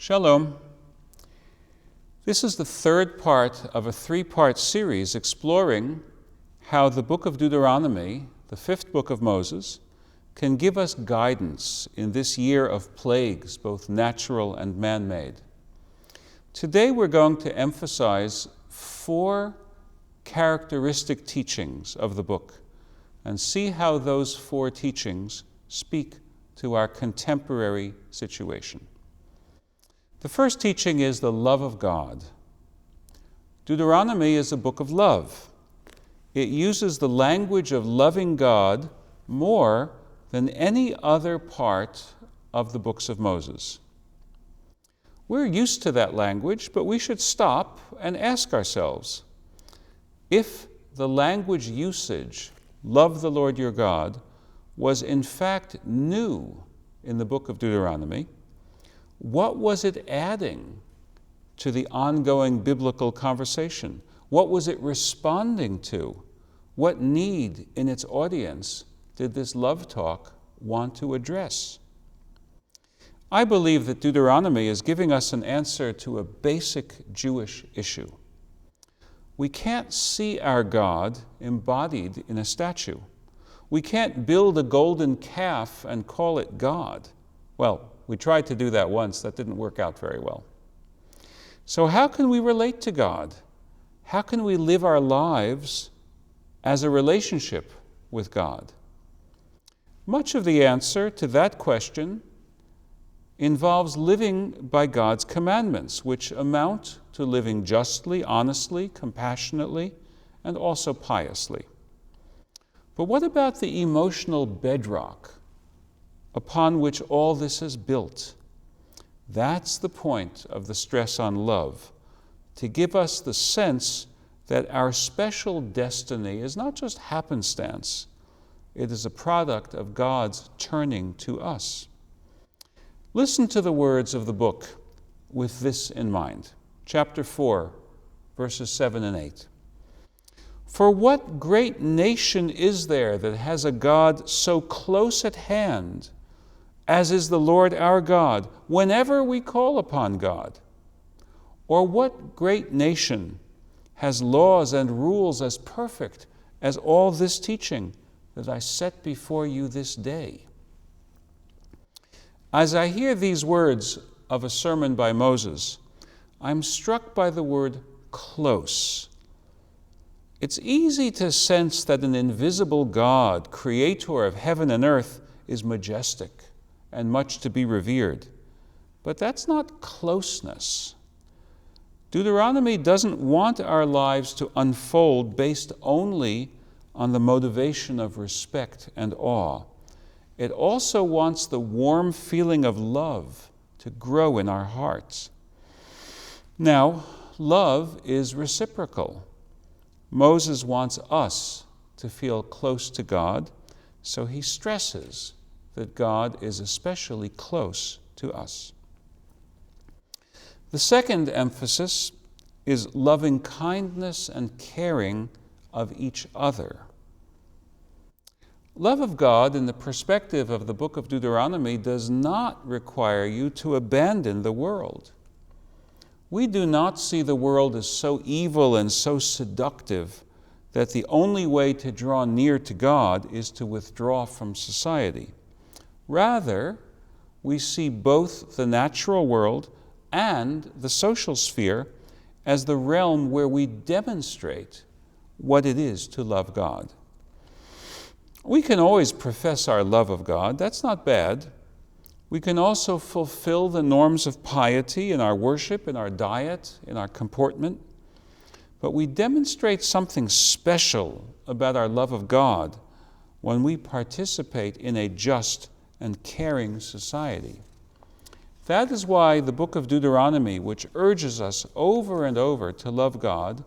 Shalom. This is the third part of a three-part series exploring how the book of Deuteronomy, the fifth book of Moses, can give us guidance in this year of plagues, both natural and man-made. Today we're going to emphasize four characteristic teachings of the book and see how those four teachings speak to our contemporary situation. The first teaching is the love of God. Deuteronomy is a book of love. It uses the language of loving God more than any other part of the books of Moses. We're used to that language, but we should stop and ask ourselves, if the language usage, love the Lord your God, was in fact new in the book of Deuteronomy, what was it adding to the ongoing biblical conversation? What was it responding to? What need in its audience did this love talk want to address? I believe that Deuteronomy is giving us an answer to a basic Jewish issue. We can't see our God embodied in a statue. We can't build a golden calf and call it God. Well, we tried to do that once. That didn't work out very well. So how can we relate to God? How can we live our lives as a relationship with God? Much of the answer to that question involves living by God's commandments, which amount to living justly, honestly, compassionately, and also piously. But what about the emotional bedrock upon which all this is built? That's the point of the stress on love, to give us the sense that our special destiny is not just happenstance, it is a product of God's turning to us. Listen to the words of the book with this in mind. Chapter 4, verses 7 and 8. For what great nation is there that has a God so close at hand as is the Lord our God, whenever we call upon God? Or what great nation has laws and rules as perfect as all this teaching that I set before you this day? As I hear these words of a sermon by Moses, I'm struck by the word close. It's easy to sense that an invisible God, creator of heaven and earth, is majestic and much to be revered. But that's not closeness. Deuteronomy doesn't want our lives to unfold based only on the motivation of respect and awe. It also wants the warm feeling of love to grow in our hearts. Now, love is reciprocal. Moses wants us to feel close to God, so he stresses that God is especially close to us. The second emphasis is loving kindness and caring of each other. Love of God in the perspective of the book of Deuteronomy does not require you to abandon the world. We do not see the world as so evil and so seductive that the only way to draw near to God is to withdraw from society. Rather, we see both the natural world and the social sphere as the realm where we demonstrate what it is to love God. We can always profess our love of God. That's not bad. We can also fulfill the norms of piety in our worship, in our diet, in our comportment. But we demonstrate something special about our love of God when we participate in a just and caring society. That is why the book of Deuteronomy, which urges us over and over to love God,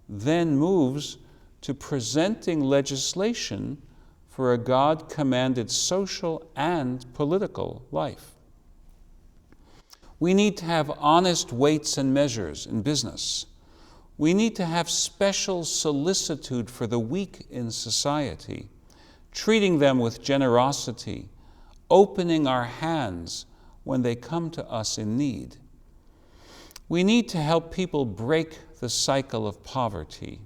then moves to presenting legislation for a God-commanded social and political life. We need to have honest weights and measures in business. We need to have special solicitude for the weak in society, treating them with generosity, opening our hands when they come to us in need. We need to help people break the cycle of poverty.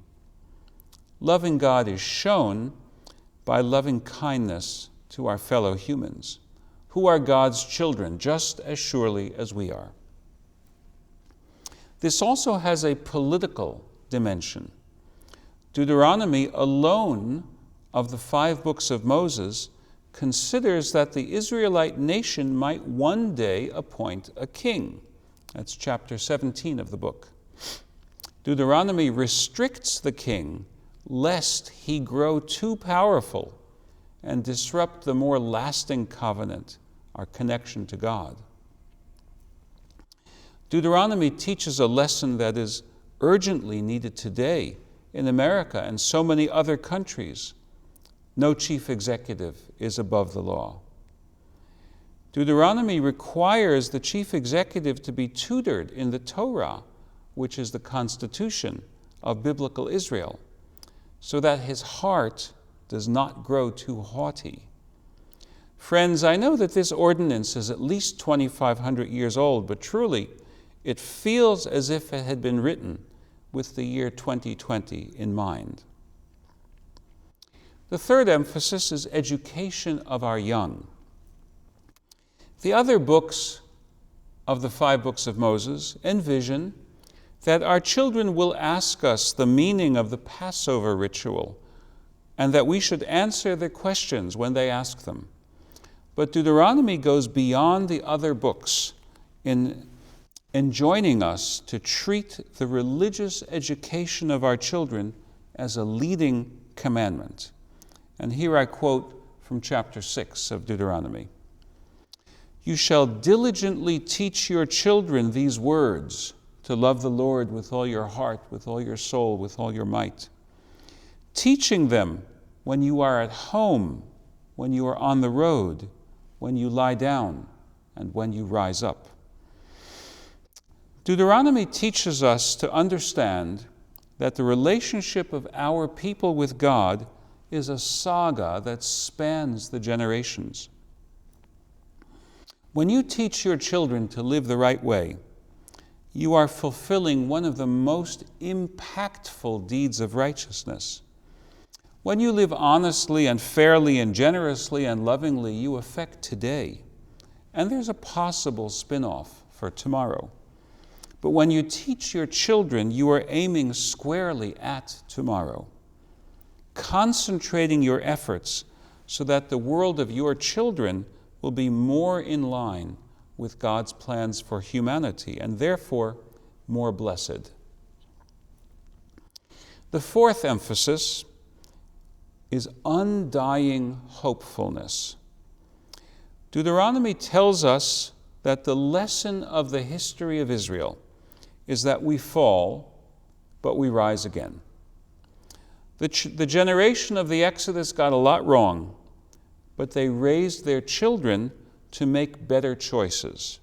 Loving God is shown by loving kindness to our fellow humans, who are God's children just as surely as we are. This also has a political dimension. Deuteronomy alone of the 5 books of Moses considers that the Israelite nation might one day appoint a king. That's chapter 17 of the book. Deuteronomy restricts the king lest he grow too powerful and disrupt the more lasting covenant, our connection to God. Deuteronomy teaches a lesson that is urgently needed today in America and so many other countries. No chief executive is above the law. Deuteronomy requires the chief executive to be tutored in the Torah, which is the constitution of biblical Israel, so that his heart does not grow too haughty. Friends, I know that this ordinance is at least 2,500 years old, but truly it feels as if it had been written with the year 2020 in mind. The third emphasis is education of our young. The other books of the 5 books of Moses envision that our children will ask us the meaning of the Passover ritual and that we should answer their questions when they ask them. But Deuteronomy goes beyond the other books in enjoining us to treat the religious education of our children as a leading commandment. And here I quote from chapter 6 of Deuteronomy. You shall diligently teach your children these words, to love the Lord with all your heart, with all your soul, with all your might. Teaching them when you are at home, when you are on the road, when you lie down, and when you rise up. Deuteronomy teaches us to understand that the relationship of our people with God is a saga that spans the generations. When you teach your children to live the right way, you are fulfilling one of the most impactful deeds of righteousness. When you live honestly and fairly and generously and lovingly, you affect today. And there's a possible spin-off for tomorrow. But when you teach your children, you are aiming squarely at tomorrow, concentrating your efforts so that the world of your children will be more in line with God's plans for humanity and therefore more blessed. The fourth emphasis is undying hopefulness. Deuteronomy tells us that the lesson of the history of Israel is that we fall, but we rise again. The generation of the Exodus got a lot wrong, but they raised their children to make better choices.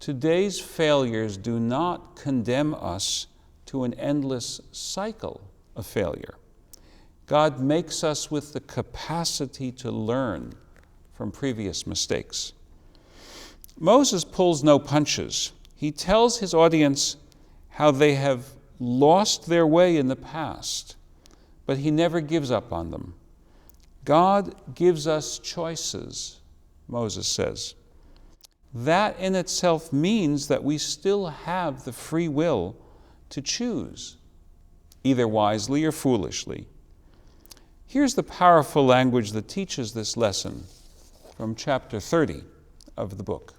Today's failures do not condemn us to an endless cycle of failure. God makes us with the capacity to learn from previous mistakes. Moses pulls no punches. He tells his audience how they have lost their way in the past, but he never gives up on them. God gives us choices, Moses says. That in itself means that we still have the free will to choose, either wisely or foolishly. Here's the powerful language that teaches this lesson from chapter 30 of the book.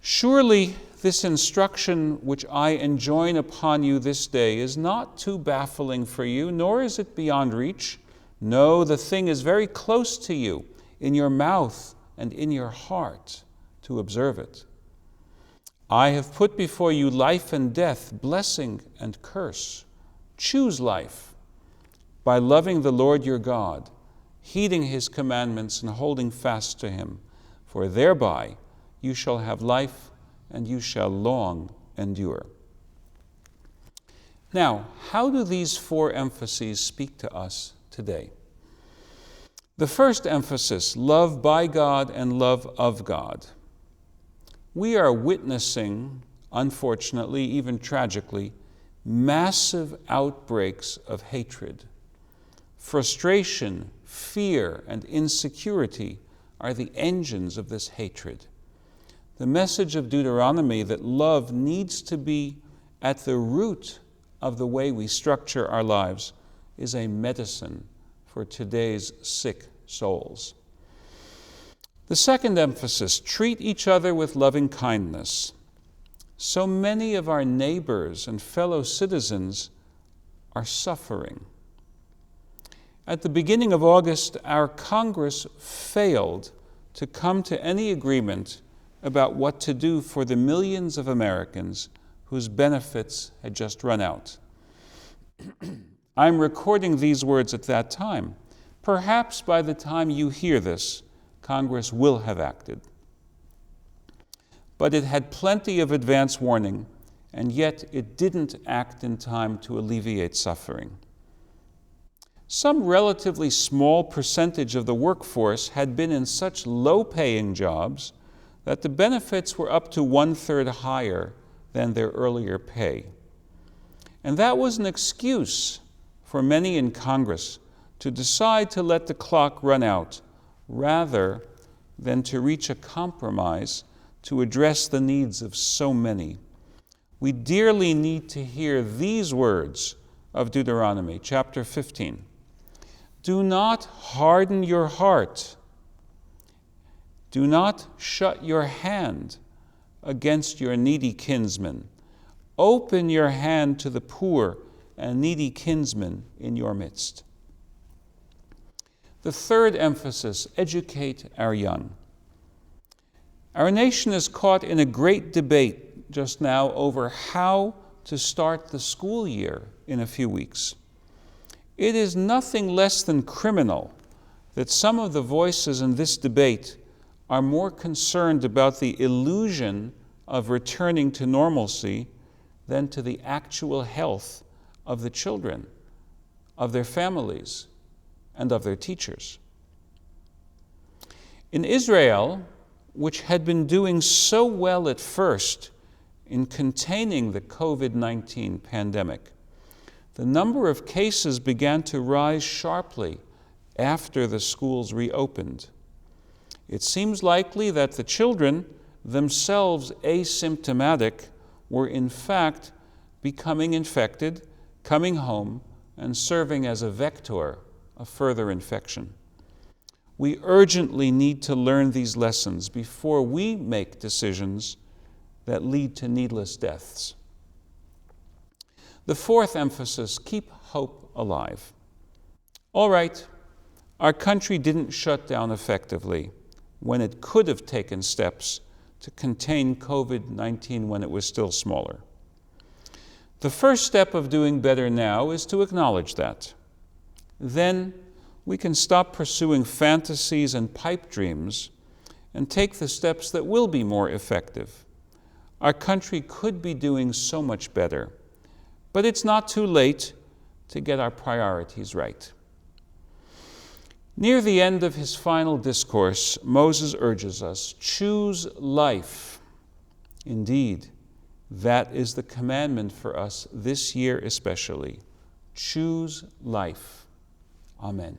Surely this instruction which I enjoin upon you this day is not too baffling for you, nor is it beyond reach. No, the thing is very close to you, in your mouth and in your heart, to observe it. I have put before you life and death, blessing and curse. Choose life by loving the Lord your God, heeding his commandments and holding fast to him, for thereby you shall have life and you shall long endure. Now, how do these 4 emphases speak to us today? The first emphasis, love by God and love of God. We are witnessing unfortunately, even tragically, massive outbreaks of hatred. Frustration, fear, and insecurity are the engines of this hatred. The message of Deuteronomy that love needs to be at the root of the way we structure our lives is a medicine for today's sick souls. The second emphasis, treat each other with loving kindness. So many of our neighbors and fellow citizens are suffering. At the beginning of August, our Congress failed to come to any agreement about what to do for the millions of Americans whose benefits had just run out. I'm recording these words at that time. Perhaps by the time you hear this, Congress will have acted. But it had plenty of advance warning, and yet it didn't act in time to alleviate suffering. Some relatively small percentage of the workforce had been in such low-paying jobs that the benefits were up to 1/3 higher than their earlier pay. And that was an excuse for many in Congress to decide to let the clock run out rather than to reach a compromise to address the needs of so many. We dearly need to hear these words of Deuteronomy, chapter 15. Do not harden your heart. Do not shut your hand against your needy kinsmen. Open your hand to the poor and needy kinsmen in your midst. The third emphasis, educate our young. Our nation is caught in a great debate just now over how to start the school year in a few weeks. It is nothing less than criminal that some of the voices in this debate are more concerned about the illusion of returning to normalcy than to the actual health of the children, of their families, and of their teachers. In Israel, which had been doing so well at first in containing the COVID-19 pandemic, the number of cases began to rise sharply after the schools reopened. It seems likely that the children, themselves asymptomatic, were in fact becoming infected, coming home, and serving as a vector of further infection. We urgently need to learn these lessons before we make decisions that lead to needless deaths. The fourth emphasis, keep hope alive. All right, our country didn't shut down effectively when it could have taken steps to contain COVID-19 when it was still smaller. The first step of doing better now is to acknowledge that. Then we can stop pursuing fantasies and pipe dreams and take the steps that will be more effective. Our country could be doing so much better, but it's not too late to get our priorities right. Near the end of his final discourse, Moses urges us, choose life. Indeed, that is the commandment for us this year especially. Choose life. Amen.